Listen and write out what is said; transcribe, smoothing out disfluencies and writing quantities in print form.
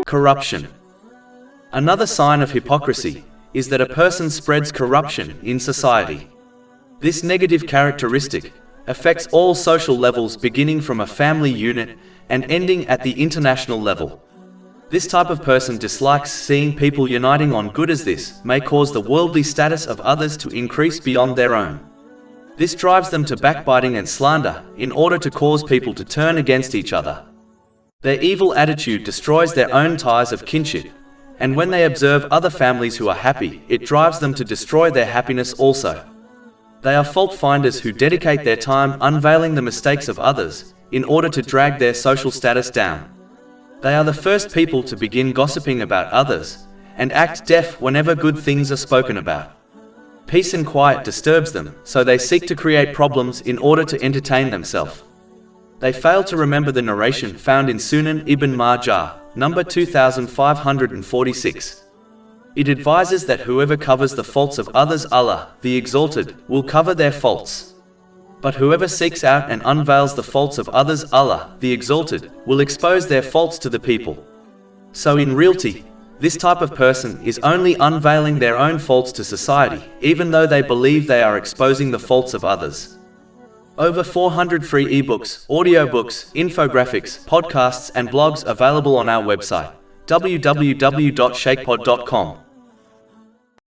Corruption. Another sign of hypocrisy is that a person spreads corruption in society. This negative characteristic affects all social levels, beginning from a family unit and ending at the international level. This type of person dislikes seeing people uniting on good, as this may cause the worldly status of others to increase beyond their own. This drives them to backbiting and slander in order to cause people to turn against each other. Their evil attitude destroys their own ties of kinship, and when they observe other families who are happy, it drives them to destroy their happiness also. They are fault finders who dedicate their time unveiling the mistakes of others in order to drag their social status down. They are the first people to begin gossiping about others and act deaf whenever good things are spoken about. Peace and quiet disturbs them, so they seek to create problems in order to entertain themselves. They fail to remember the narration found in Sunan Ibn Majah, number 2546. It advises that whoever covers the faults of others, Allah, the Exalted, will cover their faults. But whoever seeks out and unveils the faults of others, Allah, the Exalted, will expose their faults to the people. So in reality, this type of person is only unveiling their own faults to society, even though they believe they are exposing the faults of others. Over 400 free ebooks, audiobooks, infographics, podcasts and blogs available on our website, www.shakepod.com.